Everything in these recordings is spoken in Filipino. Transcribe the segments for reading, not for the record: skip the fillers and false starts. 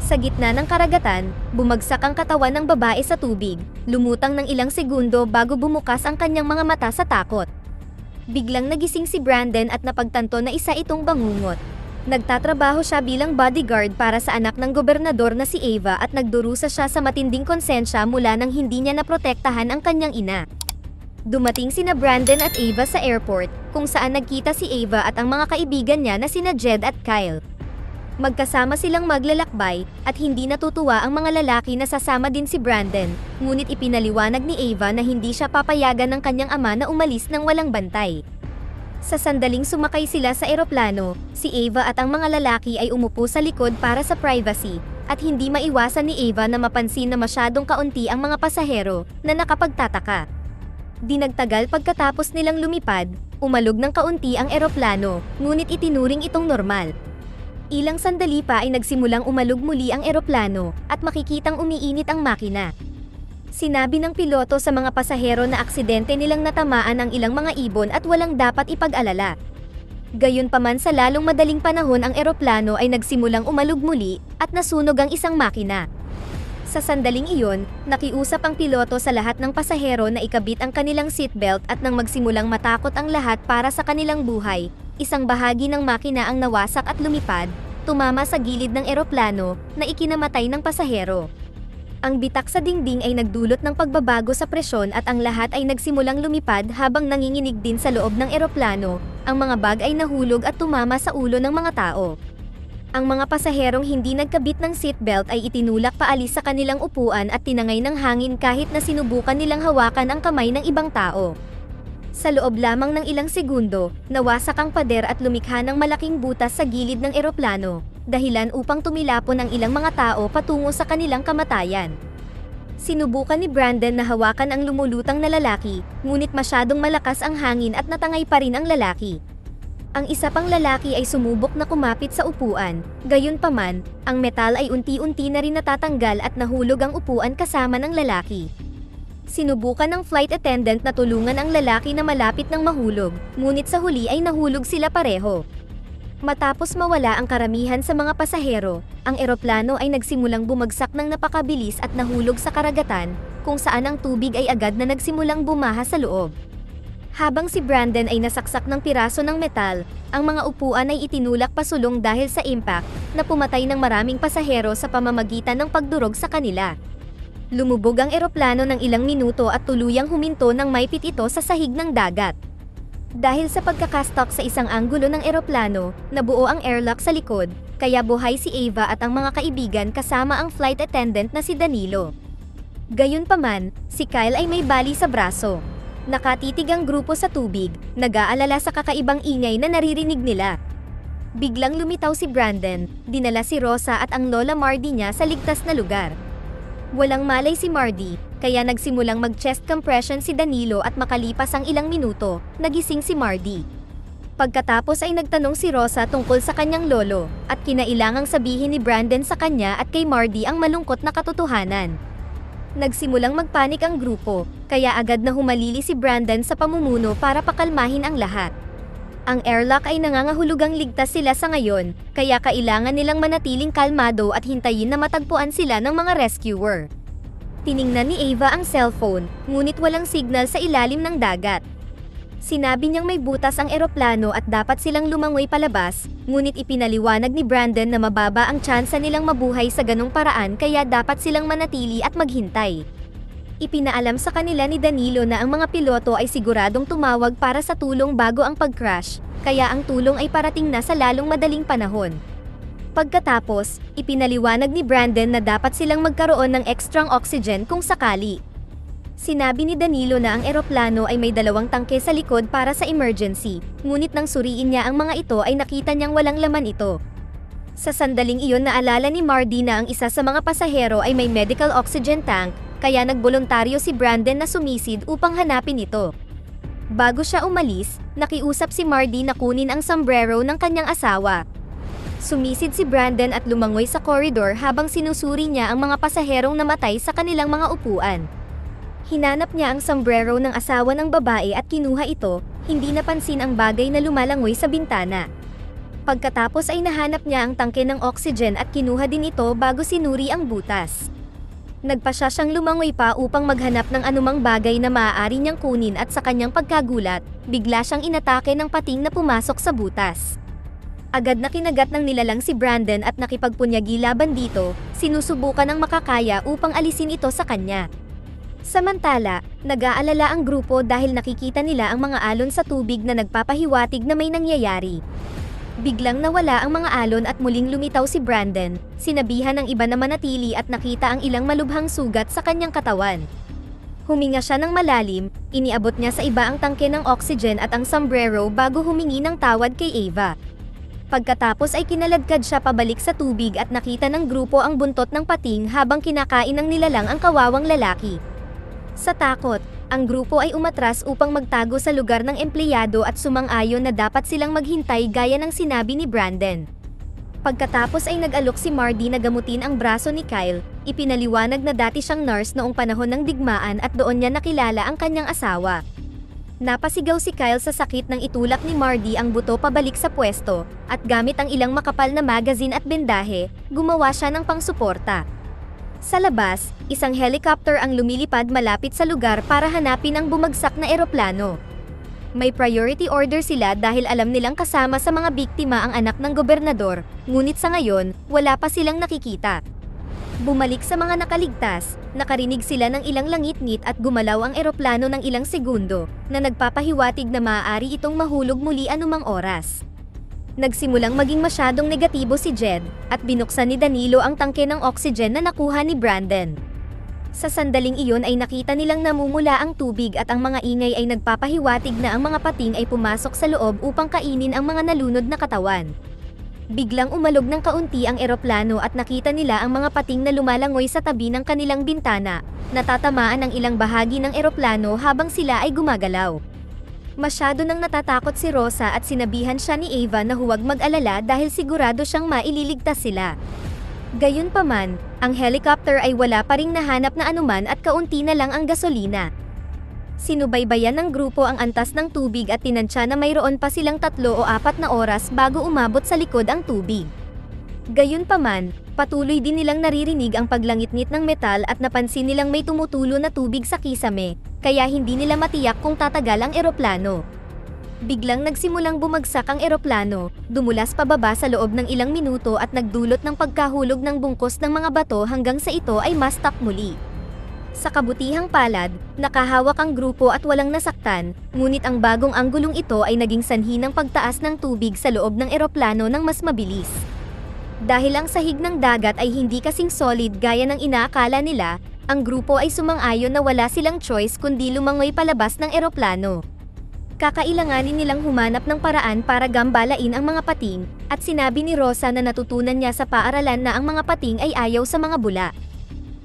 Sa gitna ng karagatan, bumagsak ang katawan ng babae sa tubig, lumutang ng ilang segundo bago bumukas ang kanyang mga mata sa takot. Biglang nagising si Brandon at napagtanto na isa itong bangungot. Nagtatrabaho siya bilang bodyguard para sa anak ng gobernador na si Ava at nagdurusa siya sa matinding konsensya mula nang hindi niya naprotektahan ang kanyang ina. Dumating sina Brandon at Ava sa airport, kung saan nagkita si Ava at ang mga kaibigan niya na sina Jed at Kyle. Magkasama silang maglalakbay, at hindi natutuwa ang mga lalaki na sasama din si Brandon, ngunit ipinaliwanag ni Ava na hindi siya papayagan ng kanyang ama na umalis nang walang bantay. Sa sandaling sumakay sila sa eroplano, si Ava at ang mga lalaki ay umupo sa likod para sa privacy, at hindi maiwasan ni Ava na mapansin na masyadong kaunti ang mga pasahero na nakapagtataka. Di nagtagal pagkatapos nilang lumipad, umalog ng kaunti ang eroplano, ngunit itinuring itong normal. Ilang sandali pa ay nagsimulang umalog muli ang eroplano, at makikitang umiinit ang makina. Sinabi ng piloto sa mga pasahero na aksidente nilang natamaan ang ilang mga ibon at walang dapat ipag-alala. Gayunpaman sa lalong madaling panahon ang eroplano ay nagsimulang umalog muli, at nasunog ang isang makina. Sa sandaling iyon, nakiusap ang piloto sa lahat ng pasahero na ikabit ang kanilang seatbelt at nang magsimulang matakot ang lahat para sa kanilang buhay, isang bahagi ng makina ang nawasak at lumipad, tumama sa gilid ng eroplano, na ikinamatay ng pasahero. Ang bitak sa dingding ay nagdulot ng pagbabago sa presyon at ang lahat ay nagsimulang lumipad habang nanginginig din sa loob ng eroplano, ang mga bag ay nahulog at tumama sa ulo ng mga tao. Ang mga pasaherong hindi nagkabit ng seatbelt ay itinulak paalis sa kanilang upuan at tinangay ng hangin kahit na sinubukan nilang hawakan ang kamay ng ibang tao. Sa loob lamang ng ilang segundo, nawasak ang pader at lumikha ng malaking butas sa gilid ng eroplano, dahilan upang tumilapon ang ilang mga tao patungo sa kanilang kamatayan. Sinubukan ni Brandon na hawakan ang lumulutang na lalaki, ngunit masyadong malakas ang hangin at natangay pa rin ang lalaki. Ang isa pang lalaki ay sumubok na kumapit sa upuan, gayunpaman, ang metal ay unti-unti na rin natatanggal at nahulog ang upuan kasama ng lalaki. Sinubukan ng flight attendant na tulungan ang lalaki na malapit ng mahulog, ngunit sa huli ay nahulog sila pareho. Matapos mawala ang karamihan sa mga pasahero, ang eroplano ay nagsimulang bumagsak ng napakabilis at nahulog sa karagatan, kung saan ang tubig ay agad na nagsimulang bumaha sa loob. Habang si Brandon ay nasaksak ng piraso ng metal, ang mga upuan ay itinulak pasulong dahil sa impact, na pumatay ng maraming pasahero sa pamamagitan ng pagdurog sa kanila. Lumubog ang eroplano ng ilang minuto at tuluyang huminto nang maipit ito sa sahig ng dagat. Dahil sa pagkakastok sa isang anggulo ng eroplano, nabuo ang airlock sa likod, kaya buhay si Ava at ang mga kaibigan kasama ang flight attendant na si Danilo. Gayunpaman, si Kyle ay may bali sa braso. Nakatitig ang grupo sa tubig, nag-aalala sa kakaibang ingay na naririnig nila. Biglang lumitaw si Brandon, dinala si Rosa at ang lola Mardy niya sa ligtas na lugar. Walang malay si Mardy, kaya nagsimulang mag-chest compression si Danilo at makalipas ang ilang minuto, nagising si Mardy. Pagkatapos ay nagtanong si Rosa tungkol sa kanyang lolo, at kinailangang sabihin ni Brandon sa kanya at kay Mardy ang malungkot na katotohanan. Nagsimulang magpanik ang grupo, kaya agad na humalili si Brandon sa pamumuno para pakalmahin ang lahat. Ang airlock ay nangangahulugang ligtas sila sa ngayon, kaya kailangan nilang manatiling kalmado at hintayin na matagpuan sila ng mga rescuer. Tiningnan ni Ava ang cellphone, ngunit walang signal sa ilalim ng dagat. Sinabi niyang may butas ang eroplano at dapat silang lumangoy palabas, ngunit ipinaliwanag ni Brandon na mababa ang tsansa nilang mabuhay sa ganong paraan kaya dapat silang manatili at maghintay. Ipinaalam sa kanila ni Danilo na ang mga piloto ay siguradong tumawag para sa tulong bago ang pag-crash, kaya ang tulong ay parating na sa lalong madaling panahon. Pagkatapos, ipinaliwanag ni Brandon na dapat silang magkaroon ng extrang oxygen kung sakali. Sinabi ni Danilo na ang eroplano ay may 2 tangke sa likod para sa emergency, ngunit nang suriin niya ang mga ito ay nakita niyang walang laman ito. Sa sandaling iyon naalala ni Mardy na ang isa sa mga pasahero ay may medical oxygen tank, kaya nagboluntaryo si Brandon na sumisid upang hanapin ito. Bago siya umalis, nakiusap si Mardy na kunin ang sombrero ng kanyang asawa. Sumisid si Brandon at lumangoy sa koridor habang sinusuri niya ang mga pasaherong namatay sa kanilang mga upuan. Hinanap niya ang sombrero ng asawa ng babae at kinuha ito, hindi napansin ang bagay na lumalangoy sa bintana. Pagkatapos ay nahanap niya ang tangke ng oxygen at kinuha din ito bago sinuri ang butas. Nagpa siya siyang lumangoy pa upang maghanap ng anumang bagay na maaari niyang kunin at sa kanyang pagkagulat, bigla siyang inatake ng pating na pumasok sa butas. Agad na kinagat ng nilalang si Brandon at nakipagpunyagi laban dito, sinusubukan ng makakaya upang alisin ito sa kanya. Samantala, nag-aalala ang grupo dahil nakikita nila ang mga alon sa tubig na nagpapahiwatig na may nangyayari. Biglang nawala ang mga alon at muling lumitaw si Brandon, sinabihan ng iba na manatili at nakita ang ilang malubhang sugat sa kanyang katawan. Huminga siya ng malalim, iniabot niya sa iba ang tangke ng oxygen at ang sombrero bago humingi ng tawad kay Ava. Pagkatapos ay kinaladkad siya pabalik sa tubig at nakita ng grupo ang buntot ng pating habang kinakain ng nilalang ang kawawang lalaki. Sa takot, ang grupo ay umatras upang magtago sa lugar ng empleyado at sumang-ayon na dapat silang maghintay gaya ng sinabi ni Brandon. Pagkatapos ay nag-alok si Mardy na gamutin ang braso ni Kyle, ipinaliwanag na dati siyang nurse noong panahon ng digmaan at doon niya nakilala ang kanyang asawa. Napasigaw si Kyle sa sakit nang itulak ni Mardy ang buto pabalik sa pwesto, at gamit ang ilang makapal na magazine at bendahe, gumawa siya ng pangsuporta. Sa labas, isang helicopter ang lumilipad malapit sa lugar para hanapin ang bumagsak na eroplano. May priority order sila dahil alam nilang kasama sa mga biktima ang anak ng gobernador, ngunit sa ngayon, wala pa silang nakikita. Bumalik sa mga nakaligtas, nakarinig sila ng ilang langit-ngit at gumalaw ang eroplano ng ilang segundo, na nagpapahiwatig na maaari itong mahulog muli anumang oras. Nagsimulang maging masyadong negatibo si Jed, at binuksan ni Danilo ang tangke ng oxygen na nakuha ni Brandon. Sa sandaling iyon ay nakita nilang namumula ang tubig at ang mga ingay ay nagpapahiwatig na ang mga pating ay pumasok sa loob upang kainin ang mga nalunod na katawan. Biglang umalog ng kaunti ang eroplano at nakita nila ang mga pating na lumalangoy sa tabi ng kanilang bintana, natatamaan ang ilang bahagi ng eroplano habang sila ay gumagalaw. Masyado nang natatakot si Rosa at sinabihan siya ni Ava na huwag mag-alala dahil sigurado siyang maililigtas sila. Gayunpaman, ang helicopter ay wala pa ring nahanap na anuman at kaunti na lang ang gasolina. Sinubaybayan ng grupo ang antas ng tubig at tinansya na mayroon pa silang 3 o 4 na oras bago umabot sa likod ang tubig. Gayunpaman, patuloy din nilang naririnig ang paglangit-ngit ng metal at napansin nilang may tumutulo na tubig sa kisame, kaya hindi nila matiyak kung tatagal ang eroplano. Biglang nagsimulang bumagsak ang eroplano, dumulas pababa sa loob ng ilang minuto at nagdulot ng pagkahulog ng bungkos ng mga bato hanggang sa ito ay ma-stuck muli. Sa kabutihang palad, nakahawak ang grupo at walang nasaktan, ngunit ang bagong anggulong ito ay naging sanhi ng pagtaas ng tubig sa loob ng eroplano ng mas mabilis. Dahil ang sahig ng dagat ay hindi kasing solid gaya ng inaakala nila, ang grupo ay sumang-ayon na wala silang choice kundi lumangoy palabas ng eroplano. Kakailanganin nilang humanap ng paraan para gambalain ang mga pating, at sinabi ni Rosa na natutunan niya sa paaralan na ang mga pating ay ayaw sa mga bula.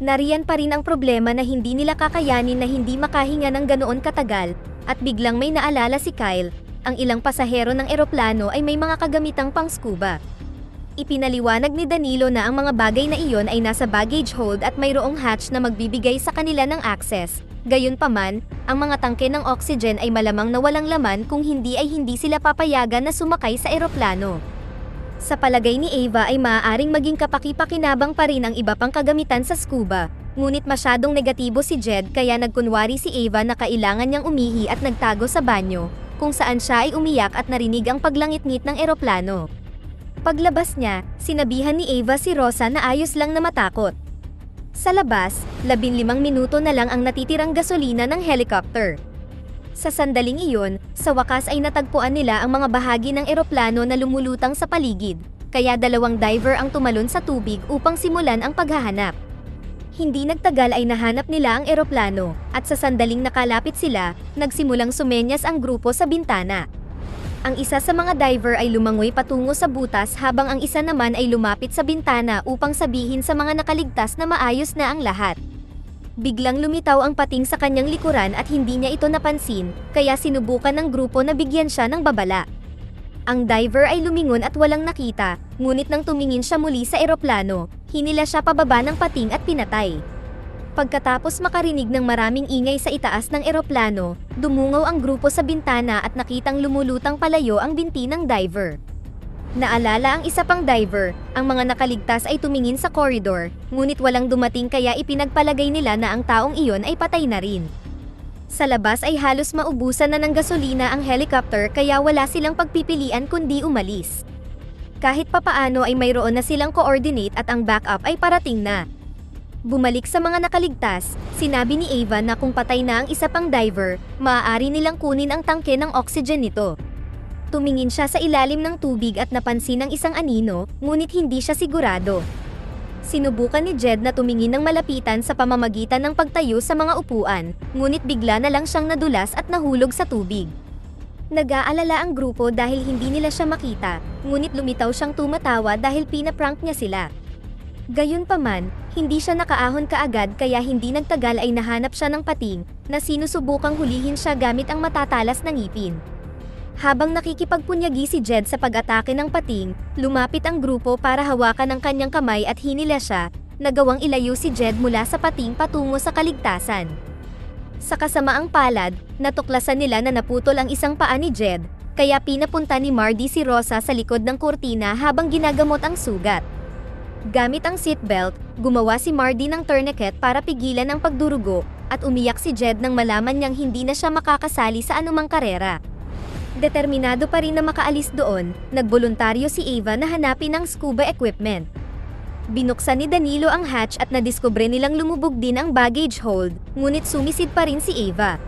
Nariyan pa rin ang problema na hindi nila kakayanin na hindi makahinga ng ganoon katagal, at biglang may naalala si Kyle, ang ilang pasahero ng eroplano ay may mga kagamitang pang-scuba. Ipinaliwanag ni Danilo na ang mga bagay na iyon ay nasa baggage hold at mayroong hatch na magbibigay sa kanila ng access. Gayunpaman, ang mga tangke ng oxygen ay malamang na walang laman kung hindi ay hindi sila papayagan na sumakay sa eroplano. Sa palagay ni Ava ay maaaring maging kapaki-pakinabang pa rin ang iba pang kagamitan sa scuba, ngunit masyadong negatibo si Jed kaya nagkunwari si Ava na kailangan niyang umihi at nagtago sa banyo, kung saan siya ay umiyak at narinig ang paglangit-ngit ng eroplano. Paglabas niya, sinabihan ni Ava si Rosa na ayos lang na matakot. Sa labas, 15 minuto na lang ang natitirang gasolina ng helicopter. Sa sandaling iyon, sa wakas ay natagpuan nila ang mga bahagi ng eroplano na lumulutang sa paligid, kaya 2 diver ang tumalon sa tubig upang simulan ang paghahanap. Hindi nagtagal ay nahanap nila ang eroplano, at sa sandaling nakalapit sila, nagsimulang sumenyas ang grupo sa bintana. Ang isa sa mga diver ay lumangoy patungo sa butas habang ang isa naman ay lumapit sa bintana upang sabihin sa mga nakaligtas na maayos na ang lahat. Biglang lumitaw ang pating sa kanyang likuran at hindi niya ito napansin, kaya sinubukan ng grupo na bigyan siya ng babala. Ang diver ay lumingon at walang nakita, ngunit nang tumingin siya muli sa eroplano, hinila siya pababa ng pating at pinatay. Pagkatapos makarinig ng maraming ingay sa itaas ng eroplano, dumungaw ang grupo sa bintana at nakitang lumulutang palayo ang binti ng diver. Naalala ang isa pang diver, ang mga nakaligtas ay tumingin sa corridor, ngunit walang dumating kaya ipinagpalagay nila na ang taong iyon ay patay na rin. Sa labas ay halos maubusan na ng gasolina ang helicopter kaya wala silang pagpipilian kundi umalis. Kahit papaano ay mayroon na silang coordinate at ang backup ay parating na. Bumalik sa mga nakaligtas, sinabi ni Ava na kung patay na ang isa pang diver, maaari nilang kunin ang tangke ng oxygen nito. Tumingin siya sa ilalim ng tubig at napansin ang isang anino, ngunit hindi siya sigurado. Sinubukan ni Jed na tumingin ng malapitan sa pamamagitan ng pagtayo sa mga upuan, ngunit bigla na lang siyang nadulas at nahulog sa tubig. Nag-aalala ang grupo dahil hindi nila siya makita, ngunit lumitaw siyang tumatawa dahil pinaprank niya sila. Gayunpaman, hindi siya nakaahon kaagad kaya hindi nagtagal ay nahanap siya ng pating, na sinusubukang hulihin siya gamit ang matatalas na ngipin. Habang nakikipagpunyagi si Jed sa pag-atake ng pating, lumapit ang grupo para hawakan ang kanyang kamay at hinila siya, nagawang ilayo si Jed mula sa pating patungo sa kaligtasan. Sa kasamaang palad, natuklasan nila na naputol ang isang paa ni Jed, kaya pinapunta ni Mardy si Rosa sa likod ng kurtina habang ginagamot ang sugat. Gamit ang seatbelt, gumawa si Mardy ng tourniquet para pigilan ang pagdurugo, at umiyak si Jed nang malaman niyang hindi na siya makakasali sa anumang karera. Determinado pa rin na makaalis doon, nagboluntaryo si Ava na hanapin ang scuba equipment. Binuksan ni Danilo ang hatch at nadiskubre nilang lumubog din ang baggage hold, ngunit sumisid pa rin si Ava.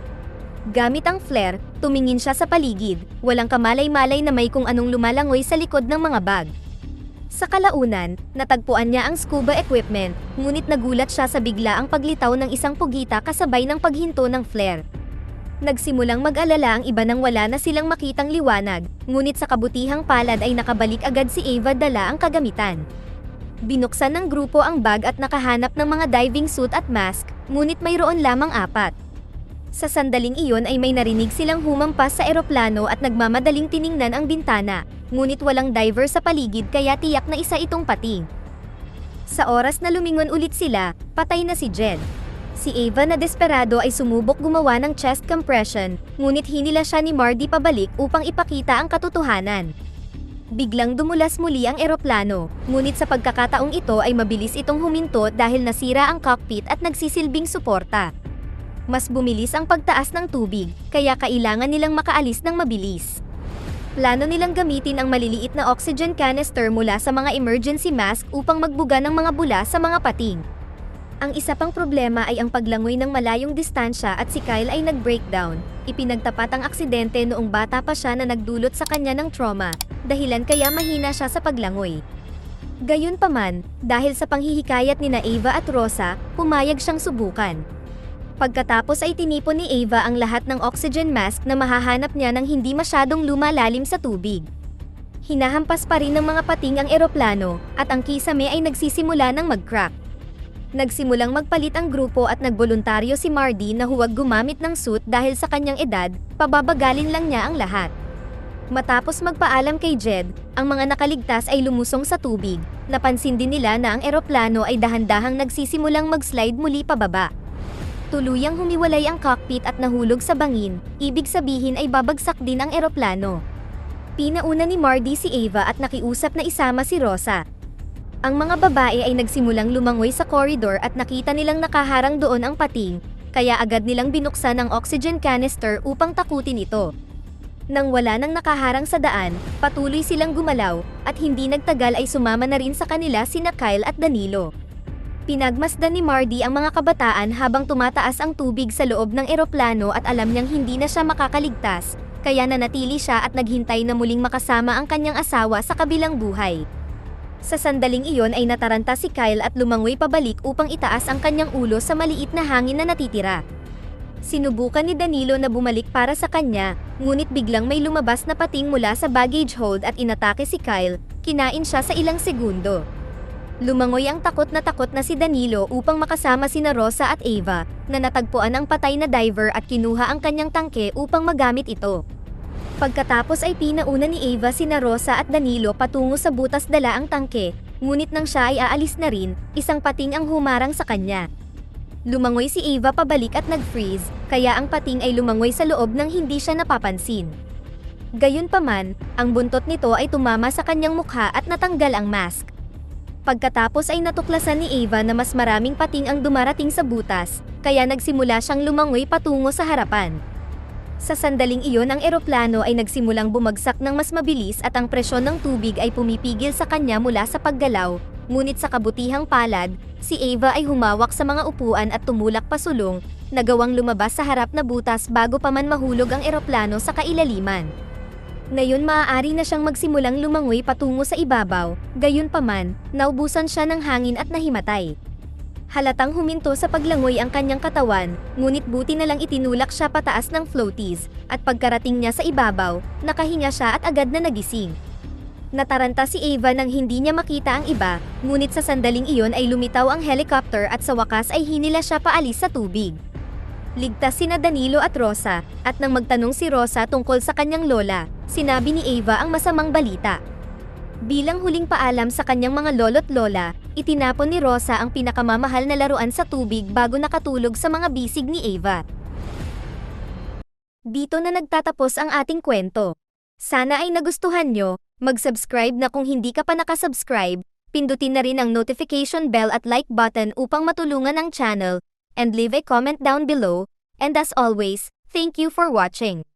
Gamit ang flare, tumingin siya sa paligid, walang kamalay-malay na may kung anong lumalangoy sa likod ng mga bag. Sa kalaunan, natagpuan niya ang scuba equipment, ngunit nagulat siya sa biglaang paglitaw ng isang pugita kasabay ng paghinto ng flare. Nagsimulang mag-alala ang iba nang wala na silang makitang liwanag, ngunit sa kabutihang palad ay nakabalik agad si Ava dala ang kagamitan. Binuksan ng grupo ang bag at nakahanap ng mga diving suit at mask, ngunit mayroon lamang 4. Sa sandaling iyon ay may narinig silang humampas sa eroplano at nagmamadaling tiningnan ang bintana, ngunit walang diver sa paligid kaya tiyak na isa itong pating. Sa oras na lumingon ulit sila, patay na si Jed. Si Ava na desperado ay sumubok gumawa ng chest compression, ngunit hinila siya ni Mardy pabalik upang ipakita ang katotohanan. Biglang dumulas muli ang eroplano, ngunit sa pagkakataong ito ay mabilis itong huminto dahil nasira ang cockpit at nagsisilbing suporta. Mas bumilis ang pagtaas ng tubig, kaya kailangan nilang makaalis ng mabilis. Plano nilang gamitin ang maliliit na oxygen canister mula sa mga emergency mask upang magbuga ng mga bula sa mga pating. Ang isa pang problema ay ang paglangoy ng malayong distansya at si Kyle ay nag-breakdown. Ipinagtapat ang aksidente noong bata pa siya na nagdulot sa kanya ng trauma, dahilan kaya mahina siya sa paglangoy. Gayunpaman, dahil sa panghihikayat ni Ava at Rosa, pumayag siyang subukan. Pagkatapos ay tinipon ni Ava ang lahat ng oxygen mask na mahahanap niya nang hindi masyadong lumalalim sa tubig. Hinahampas pa rin ng mga pating ang eroplano, at ang kisame ay nagsisimula ng mag-crack. Nagsimulang magpalit ang grupo at nagboluntaryo si Mardy na huwag gumamit ng suit dahil sa kanyang edad, pababagalin lang niya ang lahat. Matapos magpaalam kay Jed, ang mga nakaligtas ay lumusong sa tubig. Napansin din nila na ang eroplano ay dahan-dahang nagsisimulang mag-slide muli pababa. Tuluyang humiwalay ang cockpit at nahulog sa bangin, ibig sabihin ay babagsak din ang eroplano. Pinauna ni Mardy si Ava at nakiusap na isama si Rosa. Ang mga babae ay nagsimulang lumangoy sa corridor at nakita nilang nakaharang doon ang pating, kaya agad nilang binuksan ang oxygen canister upang takutin ito. Nang wala nang nakaharang sa daan, patuloy silang gumalaw, at hindi nagtagal ay sumama na rin sa kanila sina Kyle at Danilo. Pinagmasdan ni Mardy ang mga kabataan habang tumataas ang tubig sa loob ng eroplano at alam niyang hindi na siya makakaligtas, kaya nanatili siya at naghintay na muling makasama ang kanyang asawa sa kabilang buhay. Sa sandaling iyon ay nataranta si Kyle at lumangoy pabalik upang itaas ang kanyang ulo sa maliit na hangin na natitira. Sinubukan ni Danilo na bumalik para sa kanya, ngunit biglang may lumabas na pating mula sa baggage hold at inatake si Kyle, kinain siya sa ilang segundo. Lumangoy ang takot na si Danilo upang makasama sina Rosa at Ava, na natagpuan ang patay na diver at kinuha ang kanyang tangke upang magamit ito. Pagkatapos ay pinauna ni Ava sina Rosa at Danilo patungo sa butas dala ang tangke, ngunit nang siya ay aalis na rin, isang pating ang humarang sa kanya. Lumangoy si Ava pabalik at nag-freeze, kaya ang pating ay lumangoy sa loob nang hindi siya napapansin. Gayunpaman, ang buntot nito ay tumama sa kanyang mukha at natanggal ang mask. Pagkatapos ay natuklasan ni Ava na mas maraming pating ang dumarating sa butas, kaya nagsimula siyang lumangoy patungo sa harapan. Sa sandaling iyon ang eroplano ay nagsimulang bumagsak ng mas mabilis at ang presyon ng tubig ay pumipigil sa kanya mula sa paggalaw, ngunit sa kabutihang palad, si Ava ay humawak sa mga upuan at tumulak pasulong, nagawang lumabas sa harap na butas bago pa man mahulog ang eroplano sa kailaliman. Ngayon maaari na siyang magsimulang lumangoy patungo sa ibabaw, gayunpaman, naubusan siya ng hangin at nahimatay. Halatang huminto sa paglangoy ang kanyang katawan, ngunit buti na lang itinulak siya pataas ng floaties, at pagkarating niya sa ibabaw, nakahinga siya at agad na nagising. Nataranta si Ava nang hindi niya makita ang iba, ngunit sa sandaling iyon ay lumitaw ang helicopter at sa wakas ay hinila siya paalis sa tubig. Ligtas sina Danilo at Rosa, at nang magtanong si Rosa tungkol sa kanyang lola, sinabi ni Ava ang masamang balita. Bilang huling paalam sa kanyang mga lolo't lola, itinapon ni Rosa ang pinakamamahal na laruan sa tubig bago nakatulog sa mga bisig ni Ava. Dito na nagtatapos ang ating kwento. Sana ay nagustuhan nyo, mag-subscribe na kung hindi ka pa nakasubscribe, pindutin na rin ang notification bell at like button upang matulungan ang channel, and leave a comment down below, and as always, thank you for watching.